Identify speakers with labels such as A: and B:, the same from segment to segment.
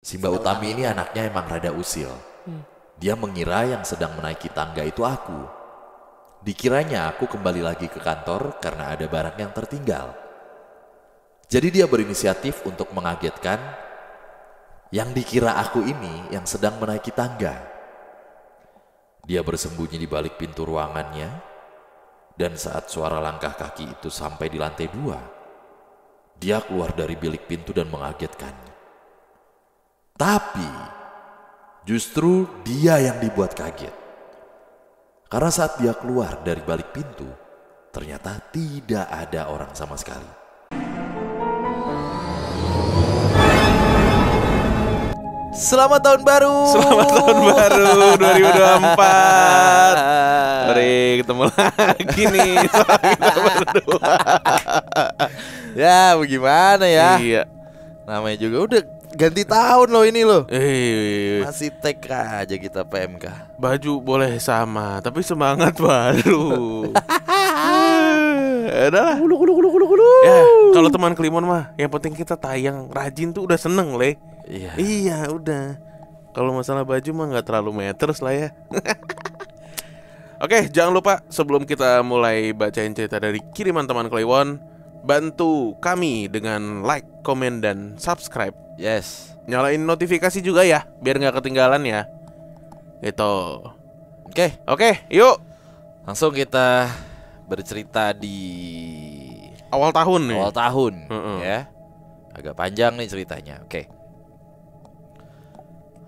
A: Si Mbak Utami ini anaknya emang rada usil. Dia mengira yang sedang menaiki tangga itu aku. Dikiranya aku kembali lagi ke kantor karena ada barang yang tertinggal. Jadi dia berinisiatif untuk mengagetkan yang dikira aku ini yang sedang menaiki tangga. Dia bersembunyi di balik pintu ruangannya, dan saat suara langkah kaki itu sampai di lantai 2, dia keluar dari bilik pintu dan mengagetkannya. Tapi justru dia yang dibuat kaget. Karena saat dia keluar dari balik pintu, ternyata tidak ada orang sama sekali. Selamat tahun baru.
B: Selamat tahun baru 2024. Mari ketemu lagi nih sama kita berdua.
A: Ya, bagaimana ya?
B: Iya.
A: Namanya juga udah ganti tahun loh ini loh.
B: Masih
A: Masih TK aja kita PMK.
B: baju boleh sama, tapi semangat baru. Udah lah. Ya, kalau teman Kliwon mah, yang penting kita tayang rajin tuh udah seneng, Le.
A: Iya.
B: Iya, udah. Kalau masalah baju mah nggak terlalu meters lah ya. Oke, jangan lupa sebelum kita mulai bacain cerita dari kiriman teman Kliwon, bantu kami dengan like, komen, dan subscribe.
A: Yes.
B: Nyalain notifikasi juga ya, biar nggak ketinggalan ya. Itu. Oke, yuk.
A: Langsung kita bercerita di
B: Awal tahun nih.
A: awal tahun
B: Heeh.
A: ya. Agak panjang nih ceritanya. Oke.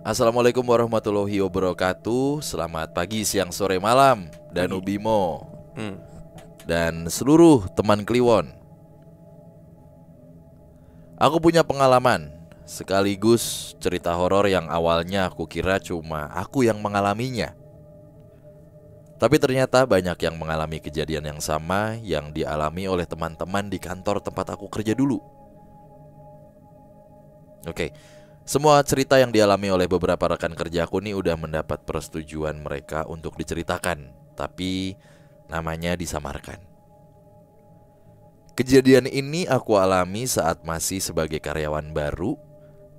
A: Assalamualaikum warahmatullahi wabarakatuh. Selamat pagi, siang, sore, malam Danu Bimo dan seluruh teman Kliwon. Aku punya pengalaman sekaligus cerita horor yang awalnya aku kira cuma aku yang mengalaminya. Tapi ternyata banyak yang mengalami kejadian yang sama yang dialami oleh teman-teman di kantor tempat aku kerja dulu. Oke, semua cerita yang dialami oleh beberapa rekan kerjaku nih udah mendapat persetujuan mereka untuk diceritakan, tapi namanya disamarkan. Kejadian ini aku alami saat masih sebagai karyawan baru,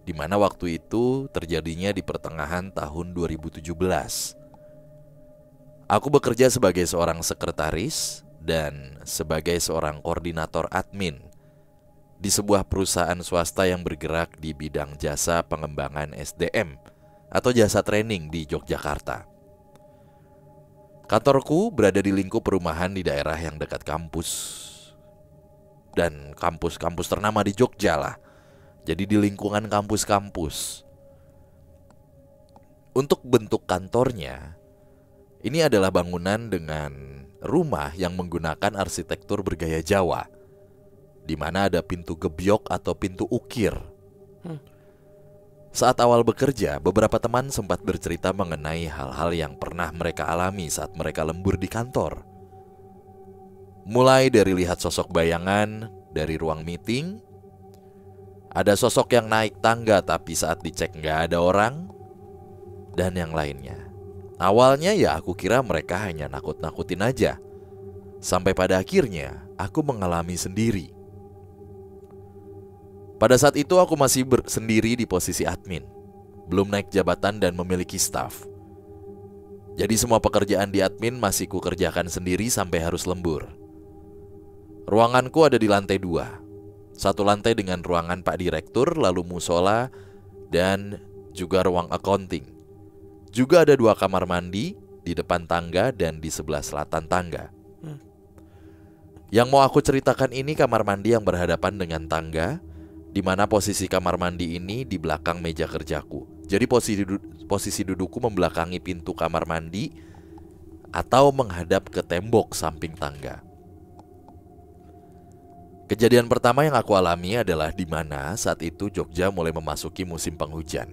A: di mana waktu itu terjadinya di pertengahan tahun 2017. Aku bekerja sebagai seorang sekretaris dan sebagai seorang koordinator admin di sebuah perusahaan swasta yang bergerak di bidang jasa pengembangan SDM atau jasa training di Yogyakarta. Kantorku berada di lingkup perumahan di daerah yang dekat kampus dan kampus-kampus ternama di Jogja lah. Jadi di lingkungan kampus-kampus. Untuk bentuk kantornya, ini adalah bangunan dengan rumah yang menggunakan arsitektur bergaya Jawa, di mana ada pintu gebyok atau pintu ukir. Saat awal bekerja, beberapa teman sempat bercerita mengenai hal-hal yang pernah mereka alami saat mereka lembur di kantor. Mulai dari lihat sosok bayangan dari ruang meeting, ada sosok yang naik tangga tapi saat dicek nggak ada orang, dan yang lainnya. Awalnya ya aku kira mereka hanya nakut-nakutin aja. Sampai pada akhirnya aku mengalami sendiri. Pada saat itu aku masih sendiri di posisi admin, belum naik jabatan dan memiliki staf. Jadi semua pekerjaan di admin masih kukerjakan sendiri sampai harus lembur. Ruanganku ada di lantai 2. Satu lantai dengan ruangan Pak Direktur, lalu musola, dan juga ruang accounting. Juga ada 2 kamar mandi di depan tangga dan di sebelah selatan tangga. Yang mau aku ceritakan ini kamar mandi yang berhadapan dengan tangga, di mana posisi kamar mandi ini di belakang meja kerjaku. Jadi posisi dudukku membelakangi pintu kamar mandi atau menghadap ke tembok samping tangga. Kejadian pertama yang aku alami adalah di mana saat itu Jogja mulai memasuki musim penghujan.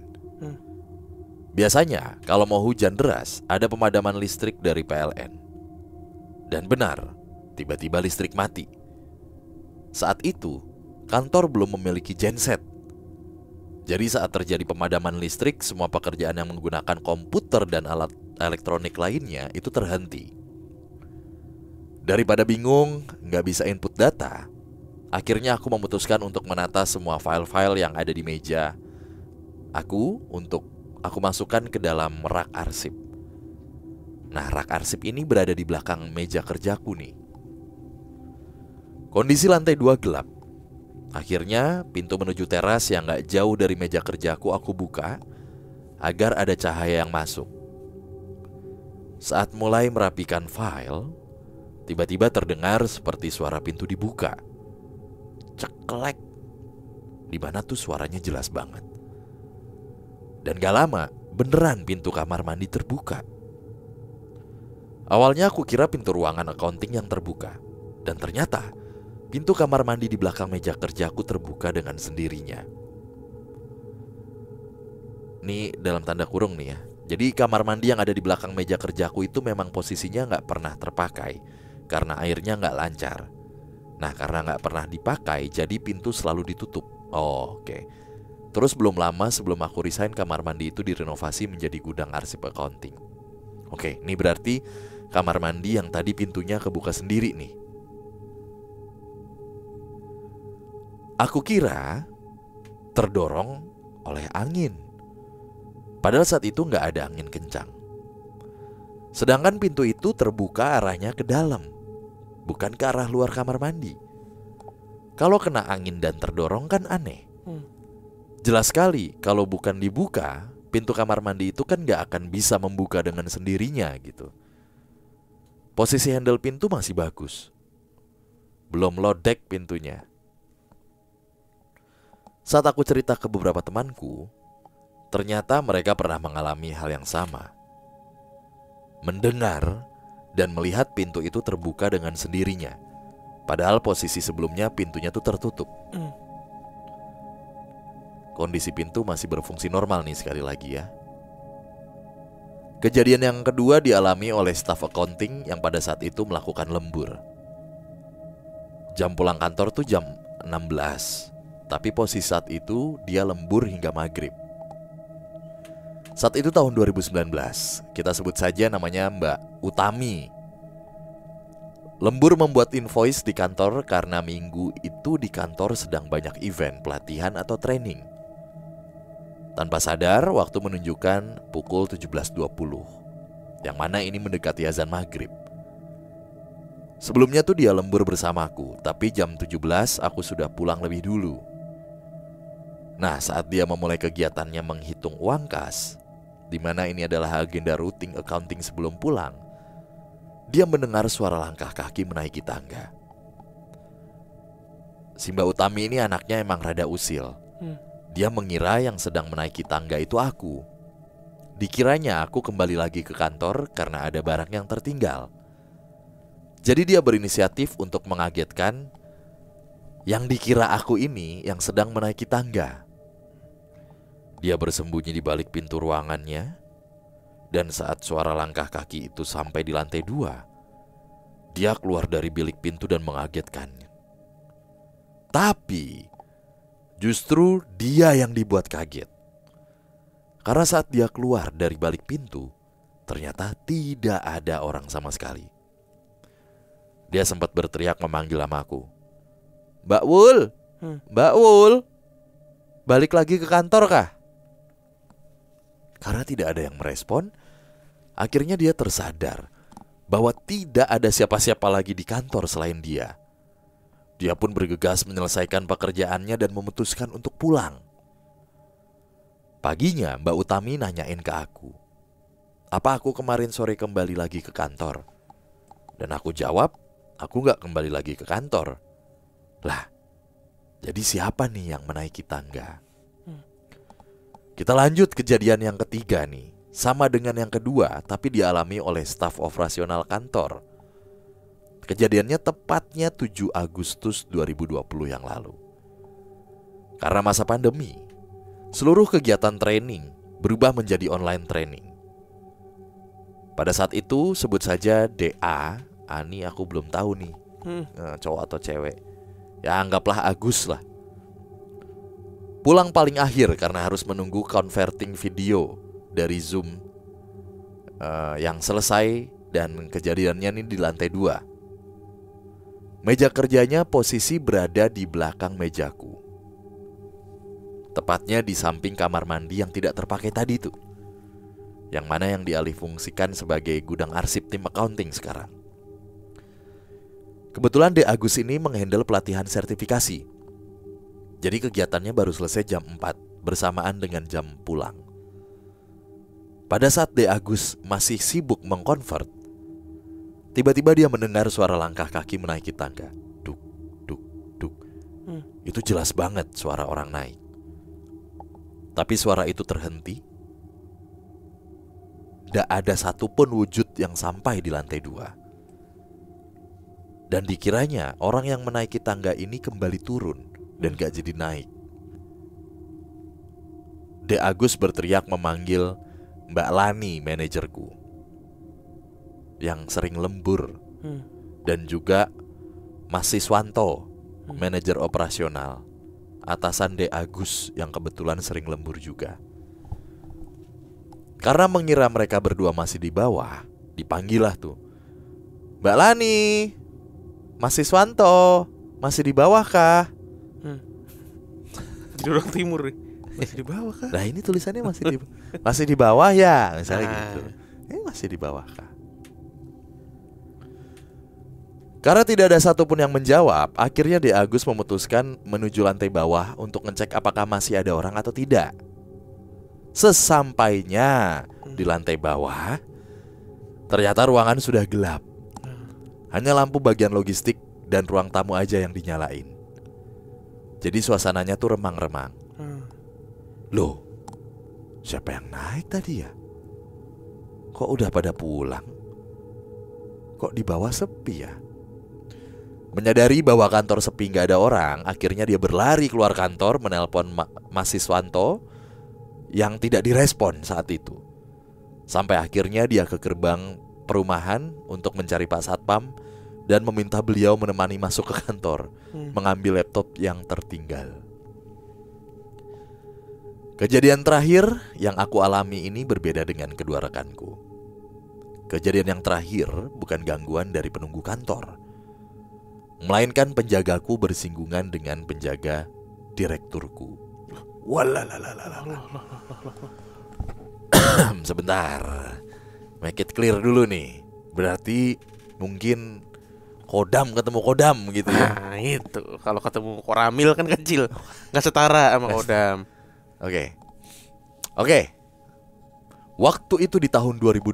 A: Biasanya kalau mau hujan deras ada pemadaman listrik dari PLN. Dan benar, tiba-tiba listrik mati. Saat itu kantor belum memiliki genset. Jadi saat terjadi pemadaman listrik, semua pekerjaan yang menggunakan komputer dan alat elektronik lainnya itu terhenti. Daripada bingung, nggak bisa input data, akhirnya aku memutuskan untuk menata semua file-file yang ada di meja aku masukkan ke dalam rak arsip. Nah, rak arsip ini berada di belakang meja kerjaku nih. Kondisi lantai 2 gelap. Akhirnya pintu menuju teras yang gak jauh dari meja kerjaku aku buka agar ada cahaya yang masuk. Saat mulai merapikan file, tiba-tiba terdengar seperti suara pintu dibuka. Ceklek. Di mana tuh suaranya jelas banget. Dan gak lama, beneran pintu kamar mandi terbuka. Awalnya aku kira pintu ruangan accounting yang terbuka. Dan ternyata pintu kamar mandi di belakang meja kerjaku terbuka dengan sendirinya. Ini dalam tanda kurung nih ya. Jadi kamar mandi yang ada di belakang meja kerjaku itu memang posisinya gak pernah terpakai karena airnya gak lancar. Nah, karena gak pernah dipakai, jadi pintu selalu ditutup. Oke. Terus belum lama sebelum aku resign, kamar mandi itu direnovasi menjadi gudang arsip accounting. Oke, ini berarti kamar mandi yang tadi pintunya kebuka sendiri nih. Aku kira terdorong oleh angin. Padahal saat itu gak ada angin kencang. Sedangkan pintu itu terbuka arahnya ke dalam, bukan ke arah luar kamar mandi. Kalau kena angin dan terdorong kan aneh. Jelas sekali kalau bukan dibuka, pintu kamar mandi itu kan gak akan bisa membuka dengan sendirinya gitu. Posisi handle pintu masih bagus. Belum lodek pintunya. Saat aku cerita ke beberapa temanku, ternyata mereka pernah mengalami hal yang sama. Mendengar dan melihat pintu itu terbuka dengan sendirinya. Padahal posisi sebelumnya pintunya tuh tertutup. Kondisi pintu masih berfungsi normal nih sekali lagi ya. Kejadian yang kedua dialami oleh staf accounting yang pada saat itu melakukan lembur. Jam pulang kantor tuh jam 16. Tapi posisi saat itu dia lembur hingga maghrib. Saat itu tahun 2019. Kita sebut saja namanya Mbak Utami. Lembur membuat invoice di kantor karena minggu itu di kantor sedang banyak event, pelatihan atau training. Tanpa sadar waktu menunjukkan pukul 17.20, yang mana ini mendekati azan maghrib. Sebelumnya tuh dia lembur bersamaku, tapi jam 17 aku sudah pulang lebih dulu. Nah, saat dia memulai kegiatannya menghitung uang kas, di mana ini adalah agenda rutin accounting sebelum pulang, dia mendengar suara langkah kaki menaiki tangga. Si Mbak Utami ini anaknya emang rada usil. Dia mengira yang sedang menaiki tangga itu aku. Dikiranya aku kembali lagi ke kantor karena ada barang yang tertinggal. Jadi dia berinisiatif untuk mengagetkan yang dikira aku ini yang sedang menaiki tangga. Dia bersembunyi di balik pintu ruangannya, dan saat suara langkah kaki itu sampai di lantai 2, dia keluar dari bilik pintu dan mengagetkannya. Tapi justru dia yang dibuat kaget. Karena saat dia keluar dari balik pintu, ternyata tidak ada orang sama sekali. Dia sempat berteriak memanggil namaku. Mbak Wul, Mbak Wul, balik lagi ke kantor kah? Karena tidak ada yang merespon, akhirnya dia tersadar bahwa tidak ada siapa-siapa lagi di kantor selain dia. Dia pun bergegas menyelesaikan pekerjaannya dan memutuskan untuk pulang. Paginya Mbak Utami nanyain ke aku, apa aku kemarin sore kembali lagi ke kantor? Dan aku jawab, aku gak kembali lagi ke kantor. Lah, jadi siapa nih yang menaiki tangga? Kita lanjut kejadian yang ketiga nih. Sama dengan yang kedua, tapi dialami oleh staf operasional kantor. Kejadiannya tepatnya 7 Agustus 2020 yang lalu. Karena masa pandemi, seluruh kegiatan training berubah menjadi online training. Pada saat itu sebut saja DA, Ani aku belum tahu nih, cowok atau cewek. Ya anggaplah Agus lah. Pulang paling akhir karena harus menunggu converting video dari Zoom yang selesai, dan kejadiannya ini di lantai 2. Meja kerjanya posisi berada di belakang mejaku. Tepatnya di samping kamar mandi yang tidak terpakai tadi tuh, yang mana yang dialihfungsikan sebagai gudang arsip tim accounting sekarang. Kebetulan De Agus ini menghandle pelatihan sertifikasi. Jadi kegiatannya baru selesai jam 4 bersamaan dengan jam pulang. Pada saat De Agus masih sibuk mengkonvert, tiba-tiba dia mendengar suara langkah kaki menaiki tangga. Duk, duk, duk. Itu jelas banget suara orang naik. Tapi suara itu terhenti. Tidak ada satupun wujud yang sampai di lantai 2. Dan dikiranya orang yang menaiki tangga ini kembali turun dan gak jadi naik. De Agus berteriak memanggil Mbak Lani, manajerku, yang sering lembur, dan juga Mas Siswanto, manajer operasional, atasan De Agus yang kebetulan sering lembur juga. Karena mengira mereka berdua masih di bawah, dipanggil lah tuh, Mbak Lani, Mas Siswanto, masih di bawah kah?
B: Jadi orang timur nih. Masih di bawah kah?
A: Nah ini tulisannya masih di bawah ya, misalnya gitu. Masih di bawah kah? Karena tidak ada satupun yang menjawab, akhirnya De Agus memutuskan menuju lantai bawah untuk ngecek apakah masih ada orang atau tidak. Sesampainya di lantai bawah, ternyata ruangan sudah gelap. Hanya lampu bagian logistik dan ruang tamu aja yang dinyalain. Jadi suasananya tuh remang-remang. Loh, siapa yang naik tadi ya? Kok udah pada pulang? Kok di bawah sepi ya? Menyadari bahwa kantor sepi gak ada orang, akhirnya dia berlari keluar kantor menelpon Mas Siswanto yang tidak direspon saat itu. Sampai akhirnya dia ke gerbang perumahan untuk mencari Pak Satpam dan meminta beliau menemani masuk ke kantor, mengambil laptop yang tertinggal. Kejadian terakhir yang aku alami ini berbeda dengan kedua rekanku. Kejadian yang terakhir bukan gangguan dari penunggu kantor, melainkan penjagaku bersinggungan dengan penjaga direkturku. Sebentar, make it clear dulu nih. Berarti mungkin kodam ketemu kodam gitu ya.
B: Nah itu, kalau ketemu koramil kan kecil, gak setara sama kodam.
A: Oke. Waktu itu di tahun 2020,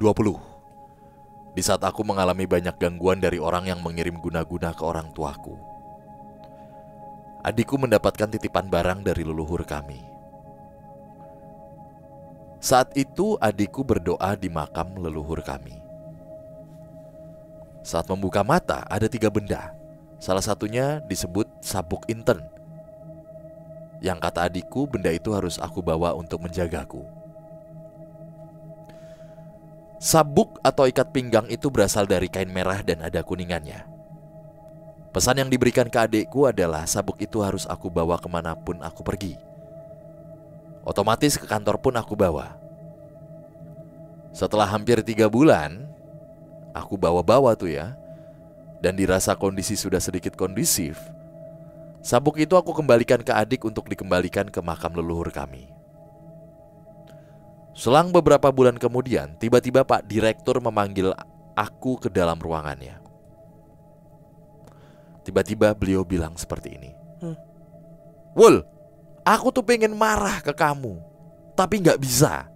A: di saat aku mengalami banyak gangguan dari orang yang mengirim guna-guna ke orang tuaku. Adikku mendapatkan titipan barang dari leluhur kami. Saat itu adikku berdoa di makam leluhur kami. Saat membuka mata ada 3 benda. Salah satunya disebut sabuk intern, yang kata adikku benda itu harus aku bawa untuk menjagaku. Sabuk atau ikat pinggang itu berasal dari kain merah dan ada kuningannya. Pesan yang diberikan ke adikku adalah sabuk itu harus aku bawa kemanapun aku pergi. Otomatis ke kantor pun aku bawa. Setelah hampir 3 bulan, aku bawa-bawa tuh ya, dan dirasa kondisi sudah sedikit kondusif, sabuk itu aku kembalikan ke adik untuk dikembalikan ke makam leluhur kami. Selang beberapa bulan kemudian, tiba-tiba Pak Direktur memanggil aku ke dalam ruangannya. Tiba-tiba beliau bilang seperti ini. Wul, aku tuh pengen marah ke kamu, tapi gak bisa.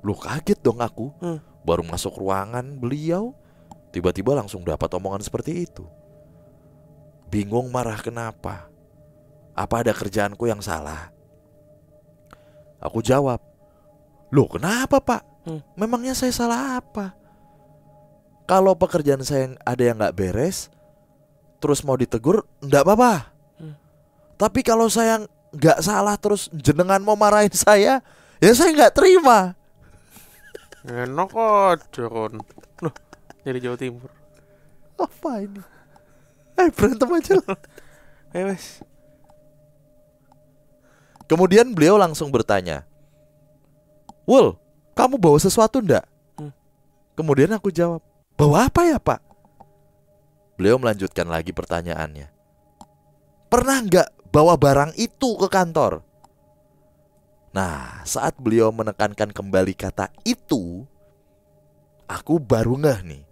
A: Loh, kaget dong aku. Baru masuk ruangan beliau, tiba-tiba langsung dapat omongan seperti itu. Bingung marah kenapa? Apa ada kerjaanku yang salah? Aku jawab, loh kenapa Pak? Memangnya saya salah apa? Kalau pekerjaan saya ada yang gak beres, terus mau ditegur, enggak apa-apa. Tapi kalau saya gak salah terus jenengan mau marahin saya, ya saya gak terima.
B: Enak aja kon. Loh, dari Jawa Timur.
A: Apa ini? Berantem aja lah.
B: Wes.
A: Kemudian beliau langsung bertanya, Wul, kamu bawa sesuatu ndak? Kemudian aku jawab, bawa apa ya Pak? Beliau melanjutkan lagi pertanyaannya, pernah nggak bawa barang itu ke kantor? Nah, saat beliau menekankan kembali kata itu, aku baru ngeh nih.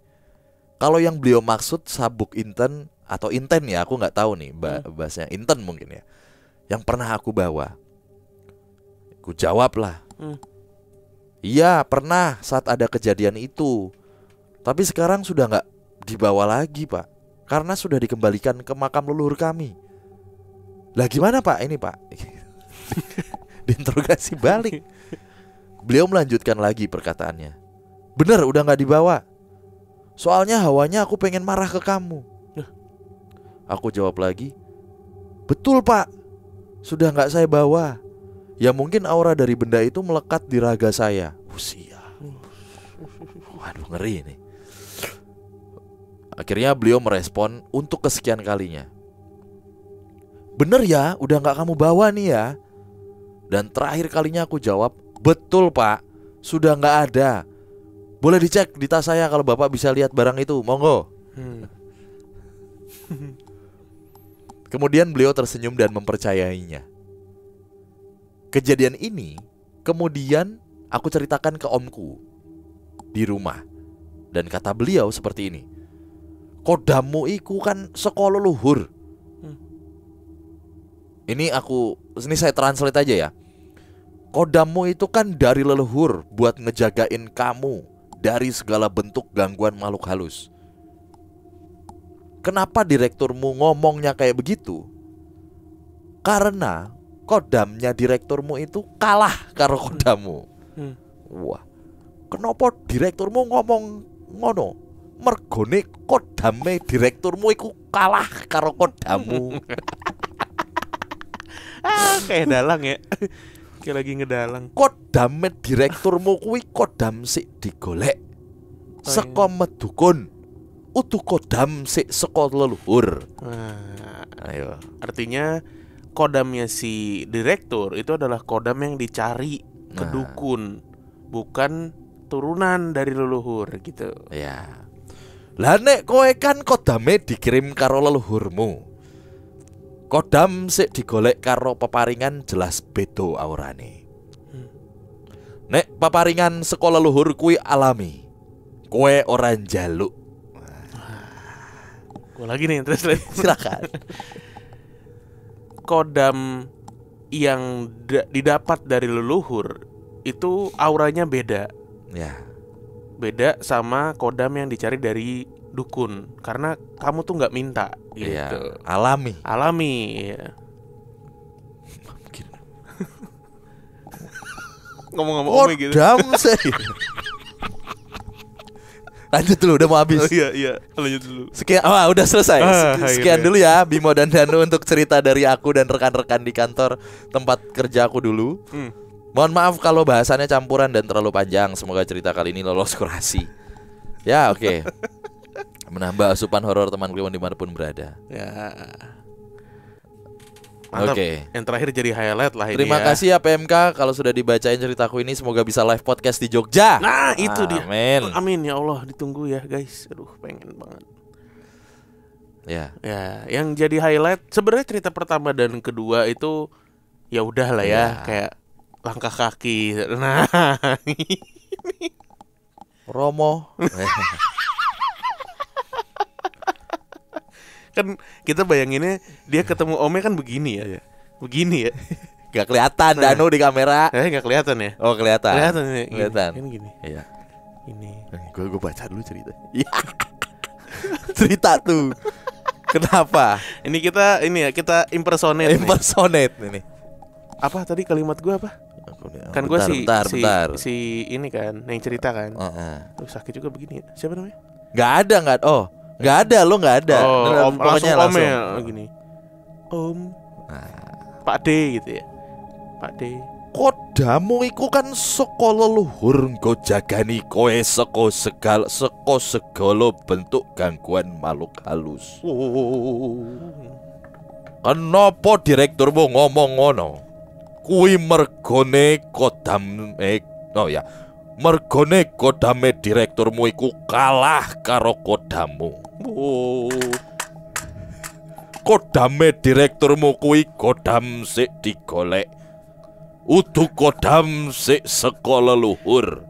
A: Kalau yang beliau maksud sabuk inten atau inten ya, aku nggak tahu nih bahasanya, inten mungkin ya, yang pernah aku bawa. Aku jawab lah, iya pernah saat ada kejadian itu. Tapi sekarang sudah nggak dibawa lagi Pak, karena sudah dikembalikan ke makam leluhur kami. Lah gimana Pak ini Pak? Diinterogasi balik. Beliau melanjutkan lagi perkataannya. Bener udah gak dibawa. Soalnya hawanya aku pengen marah ke kamu. Aku jawab lagi, betul Pak, sudah gak saya bawa. Ya mungkin aura dari benda itu melekat di raga saya. Usia. Waduh ngeri ini. Akhirnya beliau merespon untuk kesekian kalinya. Bener ya, udah gak kamu bawa nih ya. Dan terakhir kalinya aku jawab, betul Pak, sudah gak ada. Boleh dicek di tas saya kalau Bapak bisa lihat barang itu, monggo. Kemudian beliau tersenyum dan mempercayainya. Kejadian ini kemudian aku ceritakan ke omku di rumah. Dan kata beliau seperti ini, kodamu iku kan sekolah leluhur. Ini saya translate aja ya. Kodamu itu kan dari leluhur buat ngejagain kamu dari segala bentuk gangguan makhluk halus. Kenapa direkturmu ngomongnya kayak begitu? Karena kodamnya direkturmu itu kalah karo kodamu. Wah, kenapa direkturmu ngomong ngono? Mergone kodame direkturmu iku kalah karo kodamu.
B: Kayak dalang ya. Kayak lagi ngedalang.
A: Kodame direkturmu kuwi kodam sik digolek saka medukun. Utuh kodam sik saka leluhur. Ayo.
B: Artinya kodamnya si direktur itu adalah kodam yang dicari ke dukun, bukan turunan dari leluhur gitu.
A: Ya. Lah nek kowe kan kodame dikirim karo leluhurmu. Kodam sik digolek karo peparingan jelas beda aurane. Nek peparingan saka leluhur kuwi alami. Kowe ora njaluk.
B: Gue lagi nih translate.
A: Silakan.
B: Kodam yang didapat dari leluhur itu auranya beda.
A: Ya.
B: Beda sama kodam yang dicari dari dukun, karena kamu tuh nggak minta gitu.
A: Ya, alami.
B: Ya.
A: Mungkin.
B: Ngomong-ngomong Ome gitu.
A: Kodam sih. Lanjut dulu, udah mau habis.
B: Iya, lanjut dulu.
A: Sekian, udah selesai. Sekian dulu ya Bimo dan Danu untuk cerita dari aku dan rekan-rekan di kantor tempat kerja aku dulu. Mohon maaf kalau bahasannya campuran dan terlalu panjang. Semoga cerita kali ini lolos kurasi. Ya oke. Menambah asupan horor teman Kliwon dimanapun berada.
B: Ya. Mantap.
A: Oke.
B: Yang terakhir jadi highlight lah ini.
A: Terima kasih ya PMK kalau sudah dibacain ceritaku ini. Semoga bisa live podcast di Jogja.
B: Nah itu dia.
A: Amin
B: ya Allah, ditunggu ya guys. Aduh pengen banget.
A: Ya.
B: Ya, yang jadi highlight sebenarnya cerita pertama dan kedua itu ya udah lah ya, kayak langkah kaki. Nah,
A: Romo.
B: kan kita bayanginnya dia ketemu Ome kan begini ya. Begini ya.
A: Gak kelihatan Danu di kamera.
B: Nggak kelihatan ya?
A: Oh kelihatan.
B: Kelihatan ya.
A: Kelihatan.
B: Kan gini.
A: Iya.
B: Ini.
A: Gue baca dulu cerita. Cerita tuh. Kenapa?
B: Ini kita impersonate.
A: Impersonate ini.
B: Apa tadi kalimat gue apa? Kan gue
A: bentar.
B: si ini kan yang cerita kan. Sakit juga begini ya. Siapa namanya?
A: Nggak ada lo nggak ada.
B: Pokoknya langsung ya, gini. Om. Pak D gitu ya. Pak D.
A: Kodamu iku kan saka leluhur nggo jagani kowe saka segala bentuk gangguan makhluk halus. Kenapa direkturmu ngomong ngono? Kuwi mergone mergone kodame direkturmu iku kalah karo kodamu. Kodame direkturmu kuwi kodam sik digolek Utuk kodam sik saka leluhur.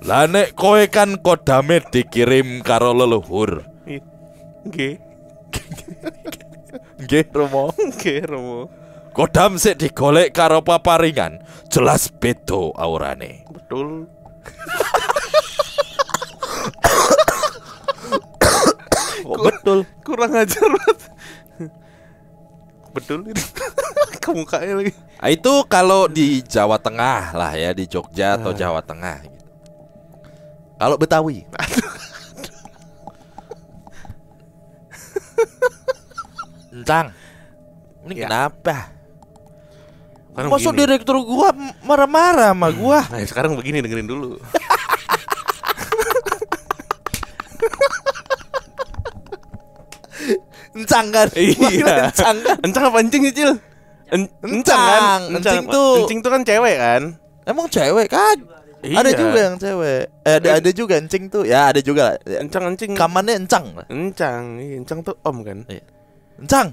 A: Lah nek kowe kan kodame dikirim karo leluhur.
B: Nggih.
A: Nggih, Romo.
B: Nggih, Romo.
A: Kodam sik digolek karo paparingan, jelas beda aurane.
B: Betul.
A: Betul.
B: Kurang ajar banget. Betul itu. Ke mukanya lagi.
A: Nah, itu kalau di Jawa Tengah lah ya, di Jogja atau Jawa Tengah gitu. Kalau Betawi, Encang, ini
B: Ya.
A: kenapa?
B: Sekarang
A: Masuk
B: begini.
A: direktur gua marah-marah sama gua.
B: Nah, sekarang begini, dengerin dulu.
A: Encang kan?
B: Iya.
A: Encang kan?
B: Encang apa encing sih, Cil? Encang kan?
A: Encing tuh-
B: Encing tuh kan cewek kan?
A: Emang cewek kan?
B: Iya.
A: Ada juga yang cewek. Ada juga encing tuh. Ya ada juga. Ya.
B: Encang.
A: Kamannya encang.
B: Encang. Iya, encang tuh om kan?
A: Encang.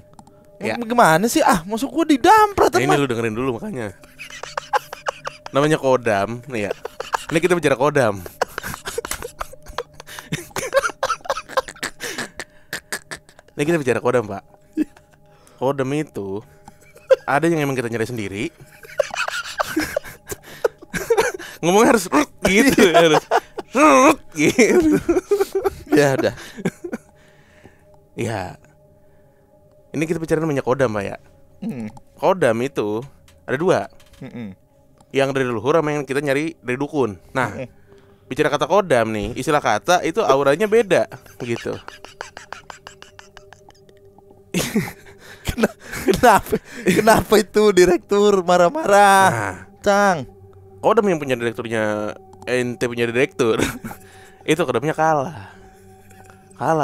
B: Ya.
A: Gimana sih? Masuk gua didamprat
B: Nah, ini
A: emang.
B: lu dengerin dulu makanya. Namanya kodam, nih ya. Ini kita bicara kodam. Ini kita bicara kodam, Pak. Kodam itu ada yang emang kita nyari sendiri. Ngomongnya harus gitu, harus gitu.
A: Ya udah.
B: Ya. Ini kita bicara namanya kodam, Pak ya.
A: Hmm.
B: Kodam itu ada dua.
A: Mm-mm.
B: Yang dari leluhur sama yang kita nyari dari dukun. Nah, bicara kata kodam nih, istilah kata itu auranya beda gitu.
A: Kenapa itu direktur marah-marah?
B: Nah,
A: Cang.
B: kodam yang punya direkturnya ente punya direktur itu kodamnya kalah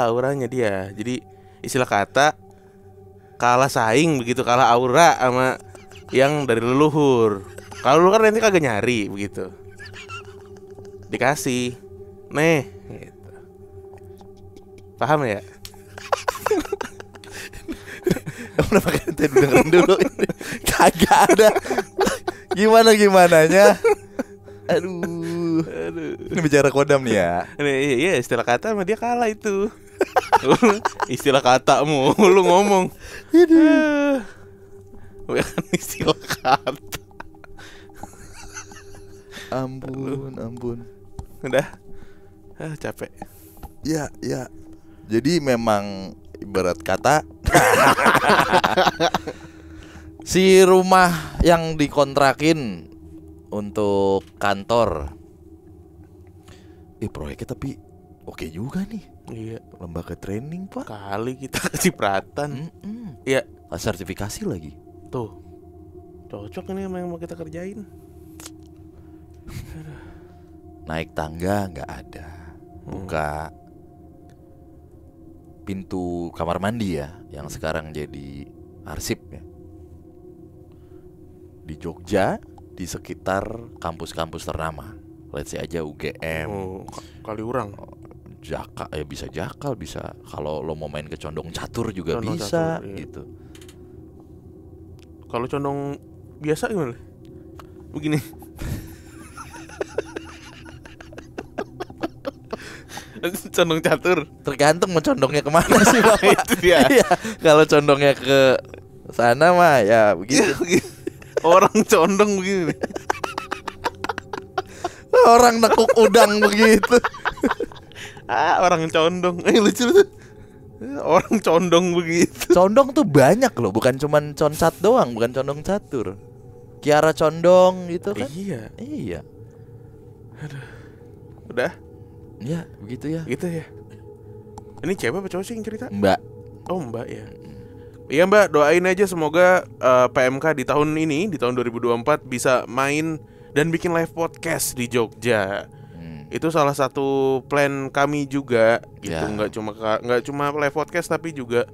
B: auranya dia. Jadi istilah kata kalah saing begitu, kalah aura sama yang dari leluhur. Kalau lu kan nanti kagak nyari begitu, dikasih nih gitu. Paham ya?
A: Kenapa kita dengerin dulu ini? Kagak ada. Gimananya? Aduh. Ini bicara kodam nih ya.
B: Iya, istilah kata sama dia kalah itu. Istilah katamu lu ngomong. Bukan istilah kata.
A: Ampun.
B: Udah. Capek.
A: Ya. Jadi memang ibarat kata si rumah yang dikontrakin untuk kantor. Proyeknya tapi oke juga nih.
B: Iya,
A: Lembaga training, Pak.
B: kali kita kecipratan. Iya,
A: Sertifikasi lagi.
B: tuh. Cocok ini sama yang mau kita kerjain.
A: Naik tangga nggak ada. Buka pintu kamar mandi ya, yang sekarang jadi arsip ya. Di Jogja, di sekitar kampus-kampus ternama. Let's say aja UGM,
B: Kali urang.
A: bisa Jakal, bisa kalau lo mau main ke Condong Catur juga
B: Condong
A: bisa
B: Catur, iya.
A: gitu.
B: Kalau condong biasa gimana? Begini. Condong catur.
A: Tergantung mau condongnya kemana sih, Bapak.
B: Itu dia.
A: Iya, kalau condongnya ke sana mah ya begitu.
B: Orang condong begini.
A: Orang nekuk udang begitu.
B: Orang condong. Lucu. Orang condong begitu.
A: Condong tuh banyak loh, bukan cuman concat doang, bukan condong catur. Kiara condong gitu kan? Iya.
B: Udah.
A: Ya, begitu ya.
B: Gitu ya. Ini cewek apa cowok sih yang cerita?
A: Mbak.
B: Oh, Mbak ya. Iya, Mbak, doain aja semoga PMK di tahun ini, di tahun 2024 bisa main dan bikin live podcast di Jogja. Itu salah satu plan kami juga gitu.
A: Ya.
B: Nggak cuma live podcast tapi juga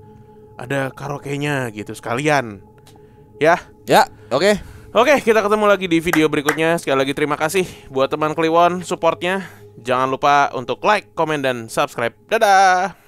B: ada karaoke-nya gitu sekalian. Ya.
A: Oke.
B: Oke, kita ketemu lagi di video berikutnya. Sekali lagi terima kasih buat teman Kliwon supportnya. Jangan lupa untuk like, komen, dan subscribe. Dadah.